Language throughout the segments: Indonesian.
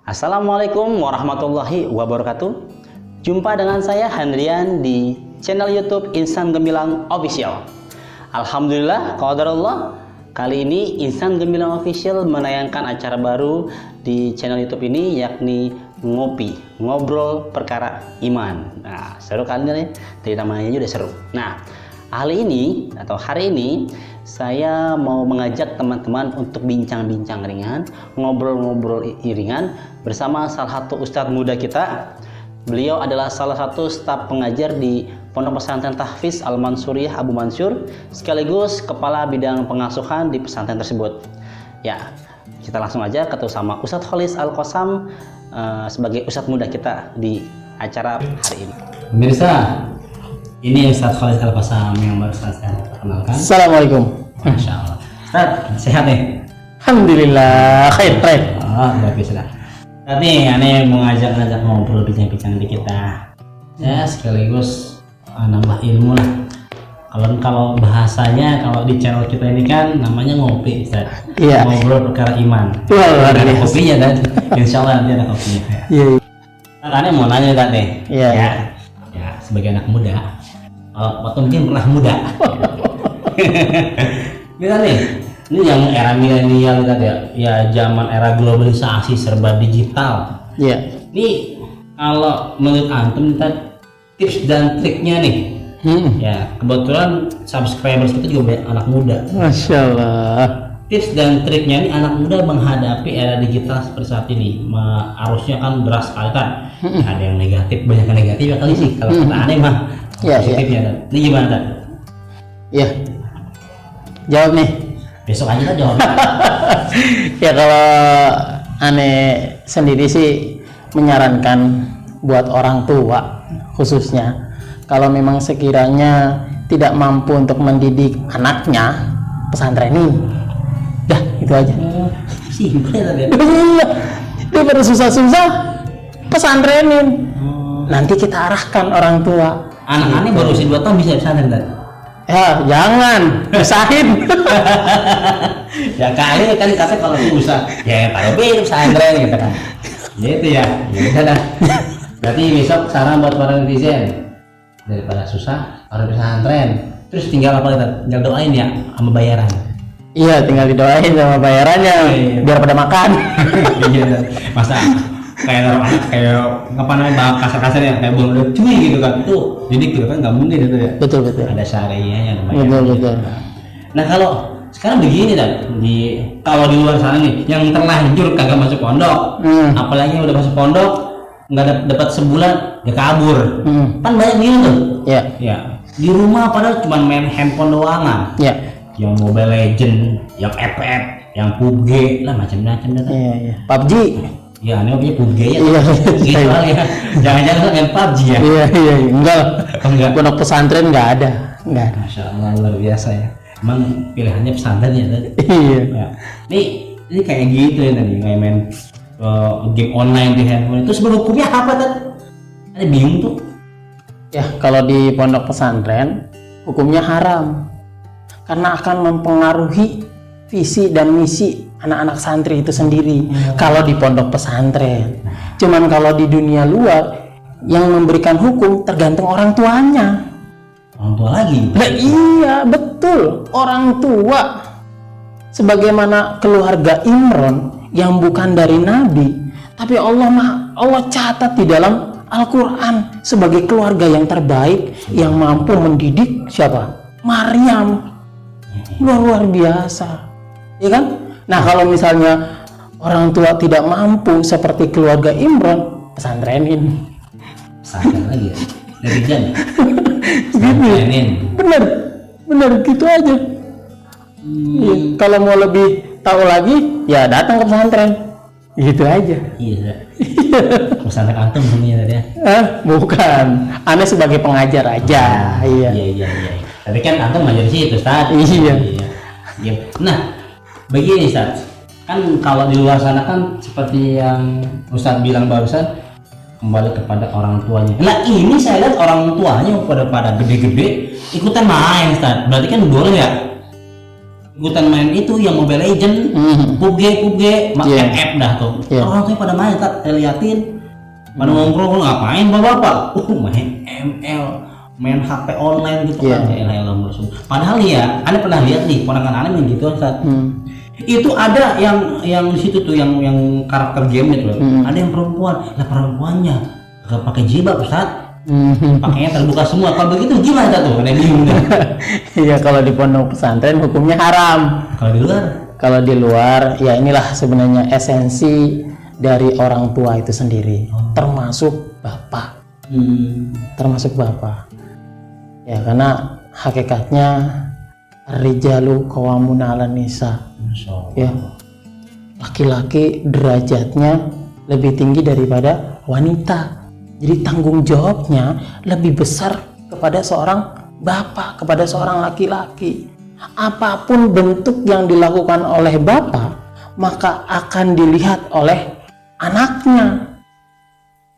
Assalamualaikum warahmatullahi wabarakatuh. Jumpa dengan saya Handrian di channel YouTube Insan Gemilang Official. Alhamdulillah, qadarullah, kali ini Insan Gemilang Official menayangkan acara baru di channel YouTube ini, yakni Ngopi, Ngobrol Perkara Iman. Nah, seru kan nih? Dari namanya juga seru. Nah, hari ini saya mau mengajak teman-teman untuk bincang-bincang ringan, ngobrol-ngobrol ringan bersama salah satu ustadz muda kita. Beliau adalah salah satu staf pengajar di Pondok Pesantren Tahfiz Al-Mansuriyah Abu Mansur, sekaligus kepala bidang pengasuhan di pesantren tersebut. Ya, kita langsung aja ketemu sama Ustadz Kholis Al-Qasam sebagai ustadz muda kita di acara hari ini. Pemirsa, ini Ustadz Kholis Al-Qasam yang baru saya perkenalkan. Assalamualaikum. Masya Allah. Ustadz, sehat nih? Alhamdulillah, khair. Bagus lah. Tadi aneh mau ngajak ngobrol bincang-bincang di kita. Ya sekaligus nambah ilmu lah. Kalau bahasanya kalau di channel kita ini kan namanya ngopi, Ustadz. Iya. Ngobrol perkara iman. Wah, ada kopinya dan insya Allah nanti ada kopinya. Iya. Aneh mau nanya tadi. Iya. Ya, sebagai anak muda. Waktu mungkin pernah muda. Ini yang era milenial tadi ya, zaman era globalisasi serba digital. Iya. Ini kalau menurut antum tips dan triknya nih. Ya, kebetulan subscribers kita juga banyak anak muda. Masya Allah. Tips dan triknya nih anak muda menghadapi era digital seperti saat ini. Arusnya kan deras sekali kan. Ada yang negatif, banyak yang negatif ya kali sih. Kalau kata aneh mah positifnya. Ini gimana Tad? Iya. Jawab nih. Besok aja lah jawab. Ya kalau aneh sendiri sih menyarankan buat orang tua khususnya, kalau memang sekiranya tidak mampu untuk mendidik anaknya, pesantrenin. Dah, itu aja. Simpel tadi. Daripada susah-susah, pesantrenin. Nanti kita arahkan orang tua. Anak-anak baru usia 2 tahun bisa pesantren Tad? Ya, jangan usahin. Ya kali kan kata kalau usah ya taruh pesantren gitu kan. Gitu ya. Ya udah. Berarti besok saran buat para netizen, daripada susah taruh pesantren. Terus tinggal apa kita? Tinggal doain ya sama bayaran. Iya, tinggal didoain sama bayarannya biar pada makan. Masa kayak anak kayak apa namanya kasar-kasar ya kayak buang udah cuy gitu kan, itu didik gitu kan nggak mungkin itu ya. Betul. Ada syariahnya namanya. Betul. Nah kalau sekarang begini Dan, kalau di luar sana nih yang terlanjur kagak masuk pondok, apalagi yang udah masuk pondok nggak dapat sebulan ya kabur. Kan banyak gitu tuh. Iya. Ya di rumah padahal cuma main handphone doangan. Iya. Yang Mobile Legend, yang FF, yang PUBG lah macam-macam dah. Iya. PUBG. Ya, ini punya PUBG ya. Iya. Gitu ya. Jangan-jangan main PUBG ya. Iya. Enggak. Enggak. Pondok pesantren nggak ada. Masya Allah, luar biasa ya. Emang pilihannya pesantren ya tadi. Iya. Ya. Ini kayak gitu ya tadi, kayak main game online di handphone. Itu sebenarnya hukumnya apa tadi? Ada bingung tuh. Ya, kalau di pondok pesantren hukumnya haram. Karena akan mempengaruhi visi dan misi anak-anak santri itu sendiri. Kalau di pondok pesantren, cuman kalau di dunia luar yang memberikan hukum tergantung orang tuanya. Orang tua lagi. Nah, iya betul, orang tua. Sebagaimana keluarga Imron yang bukan dari Nabi, tapi Allah catat di dalam Al-Quran sebagai keluarga yang terbaik yang mampu mendidik siapa? Maryam. Luar biasa, ya kan? Nah kalau misalnya orang tua tidak mampu seperti keluarga Imron, pesantrenin. Pesantren lagi ya. Netizen. Gitu. Bener gitu aja. Ya, kalau mau lebih tahu lagi, ya datang ke pesantren. Gitu aja. Iya. Pesantren antum semuanya tadi ya. Bukan. Aneh sebagai pengajar aja. Iya. Tapi kan antum ngajar sih itu Ustaz. Iya. Nah, begini Ustaz. Kan kalau di luar sana kan seperti yang Ustaz bilang barusan, kembali kepada orang tuanya. Nah, ini saya lihat orang tuanya pada gede-gede ikutan main Ustaz. Berarti kan boleh ya? ikutan main itu yang Mobile Legend, PUBG, FF dah tuh. Orang tuh pada main, saya liatin pada nongkrong ngapain bapak-bapak? Main ML, main HP online gitu kan. Padahal ya, Anda pernah lihat nih ponakan Anda main gitu saat itu ada yang di situ tuh yang karakter game itu ada yang perempuan. Lah perempuannya nggak pakai jilbab Ustaz. Pakainya terbuka semua. Kalau begitu gimana tuh? Ada bingung. Iya, kalau di pondok pesantren hukumnya haram. Kalau di luar? Kalau di luar, ya inilah sebenarnya esensi dari orang tua itu sendiri, termasuk bapak. Termasuk bapak. Ya, karena hakikatnya rijalu qawwamuna 'alan nisa. Ya, laki-laki derajatnya lebih tinggi daripada wanita. Jadi tanggung jawabnya lebih besar kepada seorang bapak, kepada seorang laki-laki. Apapun bentuk yang dilakukan oleh bapak, maka akan dilihat oleh anaknya.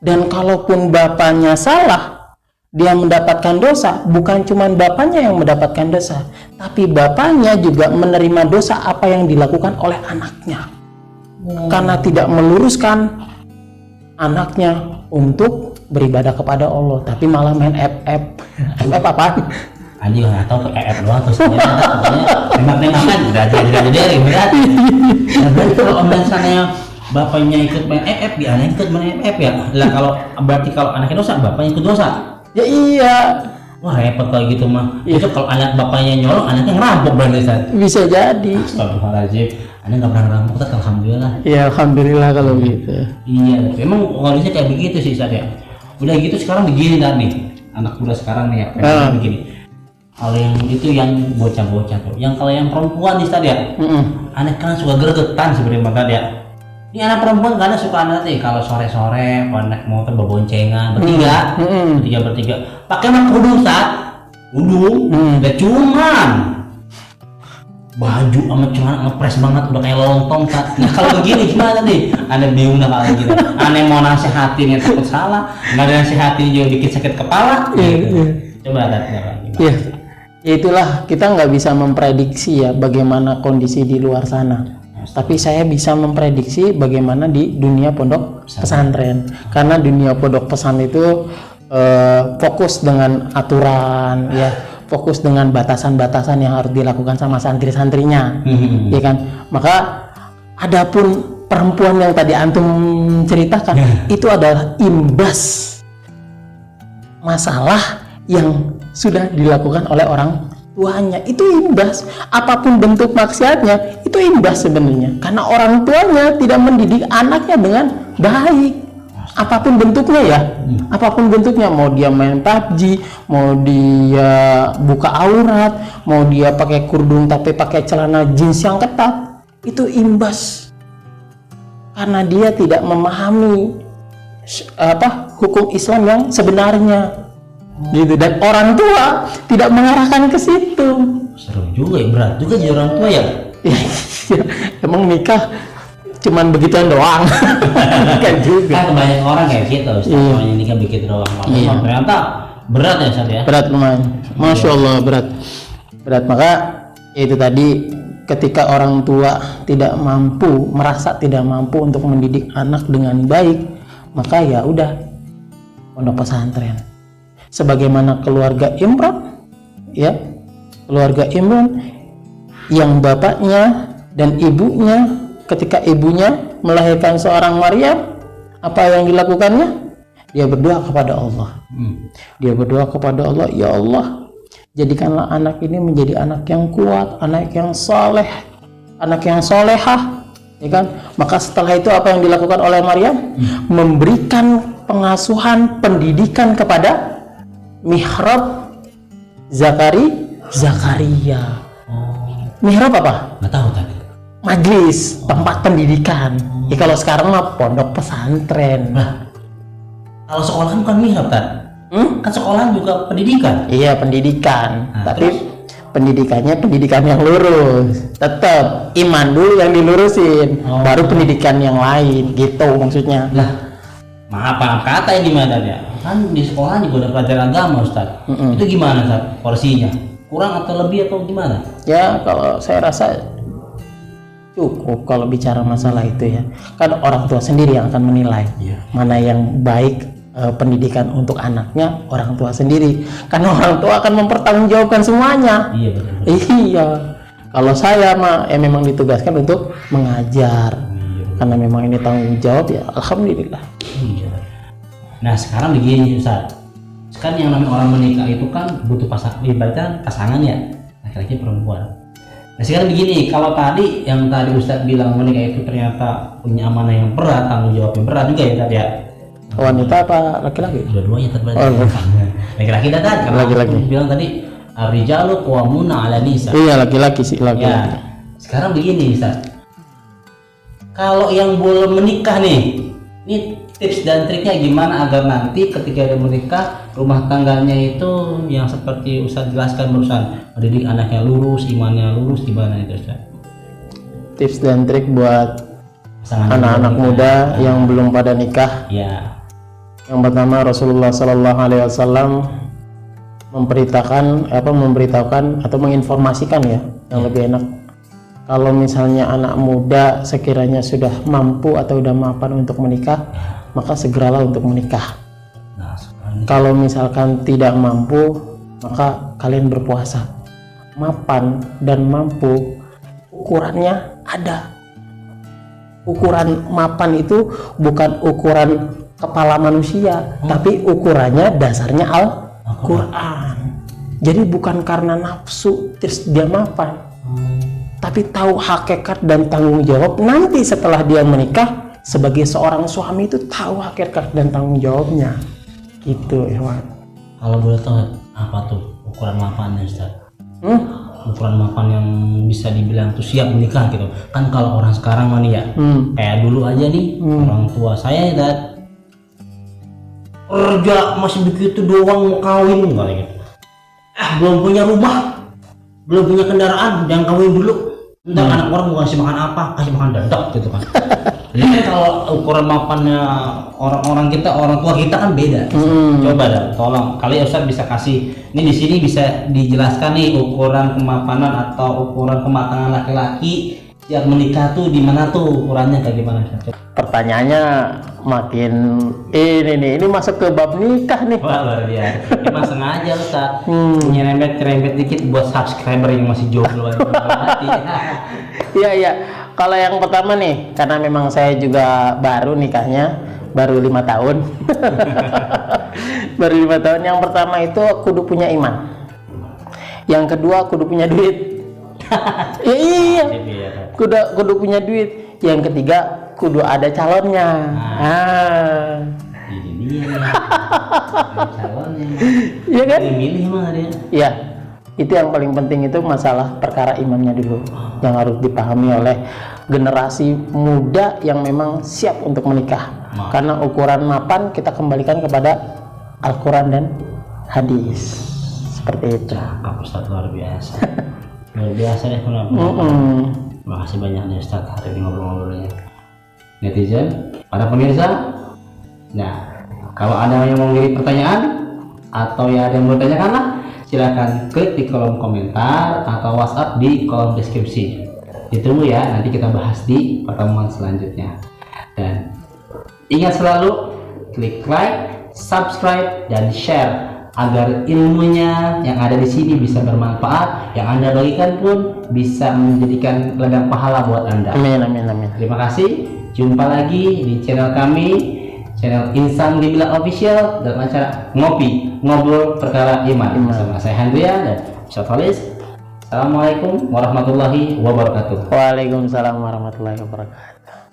Dan kalaupun bapaknya salah, dia mendapatkan dosa, bukan cuma bapaknya yang mendapatkan dosa, tapi bapaknya juga menerima dosa apa yang dilakukan oleh anaknya. Karena tidak meluruskan anaknya untuk beribadah kepada Allah, tapi malah main FF. FF apa? Anjing nggak tahu ke FF doang terus tembak-tembakan jadi berat. Berarti kalau misalnya bapaknya ikut main FF, ya anaknya ikut main FF ya. Lah kalau anaknya dosa, bapaknya ikut dosa. Ya iya. Wah repot kalau gitu mah. Itu kalau anak bapaknya nyolong, anaknya ngerampok berarti Ustaz. Bisa jadi. Astagfirullahaladzim. Anda nggak pernah ngerampok Ustaz, alhamdulillah. Iya alhamdulillah kalau gitu. Iya, emang kondisinya kayak begitu sih Ustaz ya. Udah gitu sekarang begini nih. Anak muda sekarang nih ya, begini. Kalau yang itu yang bocah-bocah tuh. Yang kalau yang perempuan nih Ustaz ya. Anak kan suka gregetan sebenarnya Ustaz ya. Ini anak perempuan kadang suka nanti kalau sore-sore anak motor berboncengan bertiga pakai kerudung Ustaz, dan cuman baju sama celana ngepres banget udah kayak lontong Ustaz. Nah kalau begini gimana nih? Anda bingung dah kalau gitu. Anda mau nasihatin yang takut salah, nggak ada nasihatin juga bikin sakit kepala. Coba ada ya, itulah kita nggak bisa memprediksi ya bagaimana kondisi di luar sana. Tapi saya bisa memprediksi bagaimana di dunia pondok pesantren. Karena dunia pondok pesantren itu fokus dengan aturan, ya, fokus dengan batasan-batasan yang harus dilakukan sama santri-santrinya, ya kan. Maka adapun perempuan yang tadi antum ceritakan itu adalah imbas masalah yang sudah dilakukan oleh orang tuanya. Itu imbas, apapun bentuk maksiatnya itu imbas sebenarnya, karena orang tuanya tidak mendidik anaknya dengan baik, apapun bentuknya ya. Apapun bentuknya, mau dia main PUBG, mau dia buka aurat, mau dia pakai kerudung tapi pakai celana jeans yang ketat, itu imbas karena dia tidak memahami hukum Islam yang sebenarnya gitu, dan orang tua tidak mengarahkan ke situ. Seru juga ya, berat juga jadi orang tua ya. Emang nikah cuman begituan doang. Kan juga. Kan banyak orang kayak gitu, namanya nikah begitu doang. Ternyata berat ya Ustaz ya. Berat lumayan. Masya Allah berat. Maka itu tadi, ketika orang tua tidak mampu, merasa tidak mampu untuk mendidik anak dengan baik, maka ya udah pondok pesantren. Sebagaimana keluarga Imran, ya, keluarga Imran yang bapaknya dan ibunya, ketika ibunya melahirkan seorang Maryam, apa yang dilakukannya? Dia berdoa kepada Allah. Dia berdoa kepada Allah, ya Allah, jadikanlah anak ini menjadi anak yang kuat, anak yang soleh, anak yang solehah, ya kan? Maka setelah itu apa yang dilakukan oleh Maryam? Memberikan pengasuhan, pendidikan kepada mihrab Zakaria. Mihrab apa? Nggak tahu tadi. Majlis, tempat pendidikan. Ya kalau sekarang mah pondok pesantren. Nah, kalau sekolah kan bukan mihrab Tan. Kan sekolah juga pendidikan. Iya pendidikan. Nah, tapi terus? pendidikannya pendidikan yang lurus. Tetap iman dulu yang dilurusin, baru pendidikan yang lain. Gitu maksudnya. Lah, maaf kata ini mana ya? Kan di sekolah juga ada pelajaran agama Ustaz. Itu gimana Ustaz porsinya? kurang atau lebih atau gimana? Ya kalau saya rasa cukup kalau bicara masalah itu ya. Kan orang tua sendiri yang akan menilai mana yang baik pendidikan untuk anaknya, orang tua sendiri. Karena orang tua akan mempertanggungjawabkan semuanya. Iya betul. Iya. Kalau saya mah memang ditugaskan untuk mengajar. Karena memang ini tanggung jawab ya, alhamdulillah. Iya. Nah sekarang begini Ustaz, kan yang namanya orang menikah itu kan butuh ibaratnya pasangan ya, laki-laki perempuan. Nah sekarang begini, kalau tadi yang tadi Ustaz bilang menikah itu ternyata punya amanah yang berat, tanggung jawabnya berat juga ya tadi ya. Wanita apa laki-laki? Dua-duanya terberat. Oh, laki-laki dah kan, karena Laki-laki. aku bilang tadi ar-rijalu qawwamuna 'ala nisa. Iya laki-laki sih laki-laki. Ya, sekarang begini Ustaz, kalau yang belum menikah nih, ini tips dan triknya gimana agar nanti ketika dia menikah rumah tangganya itu yang seperti Ustaz jelaskan barusan, mendidik anaknya lurus, imannya lurus, gimana itu Ustaz? Tips dan trik buat Pasangan anak-anak yang muda yang belum pada nikah. ya, Yang pertama Rasulullah Sallallahu Alaihi Wasallam memberitakan atau menginformasikan ya yang lebih enak. Kalau misalnya anak muda sekiranya sudah mampu atau sudah mapan untuk menikah, maka segeralah untuk menikah. nah sekarang Kalau misalkan tidak mampu, maka kalian berpuasa. Mapan dan mampu ukurannya ada. Ukuran mapan itu bukan ukuran kepala manusia, tapi ukurannya dasarnya Al-Quran. Jadi bukan karena nafsu terus dia mapan, tapi tahu hakikat dan tanggung jawab. Nanti setelah dia menikah sebagai seorang suami itu tahu hakikat dan tanggung jawabnya. Gitu ya, Wan. kalau boleh tahu apa tuh ukuran mapannya Ustaz? Ukuran mapan yang bisa dibilang tuh siap menikah gitu kan. Kalau orang sekarang mah nih ya, kayak dulu aja nih, orang tua saya ya kerja masih begitu doang mau kawin gitu. Belum punya rumah, belum punya kendaraan, jangan kawin dulu. Ntar anak orang mau kasih makan apa, kasih makan dadak gitu kan. Jadi kan kalau ukuran mapannya orang-orang kita, orang tua kita kan beda. Coba dah, tolong kali Ustaz bisa kasih ini di sini bisa dijelaskan nih ukuran kemapanan atau ukuran kematangan laki-laki siap menikah tuh di mana tuh ukurannya kayak gimana Ustaz? Pertanyaannya makin ini masuk ke bab nikah nih. Wah luar biasa. Emang sengaja Ustaz nyerempet dikit buat subscriber yang masih jomblo aja. Iya. Kalau yang pertama nih, karena memang saya juga baru nikahnya, baru 5 tahun. Baru 5 tahun. Yang pertama itu kudu punya iman. Yang kedua kudu punya duit. Iya. Kudu punya duit. Yang ketiga kudu ada calonnya. Ini dia calonnya. Iya kan? Milih emang dia. Iya. Itu yang paling penting, itu masalah perkara imannya dulu yang harus dipahami oleh generasi muda yang memang siap untuk menikah. Karena ukuran mapan kita kembalikan kepada Al-Quran dan hadis. Seperti itu. Cakep Ustaz, luar biasa. Luar biasa deh kenapa. Terima kasih banyak nih Ustaz hari ini ngobrol-ngobrolnya. Netizen, para pemirsa, nah kalau ada yang mau ngirim pertanyaan atau ya ada yang mau bertanyakan lah, silakan klik di kolom komentar atau WhatsApp di kolom deskripsi. Ditunggu ya, nanti kita bahas di pertemuan selanjutnya. Dan ingat selalu klik like, subscribe, dan share agar ilmunya yang ada di sini bisa bermanfaat, yang Anda bagikan pun bisa menjadikan ladang pahala buat Anda. Amin. Terima kasih. Jumpa lagi di channel kami, channel Insan Gemilang Official, dalam acara Ngobrol Perkara Iman bersama saya Handrian dan Ustaz Khalis. Assalamualaikum warahmatullahi wabarakatuh. Waalaikumsalam warahmatullahi wabarakatuh.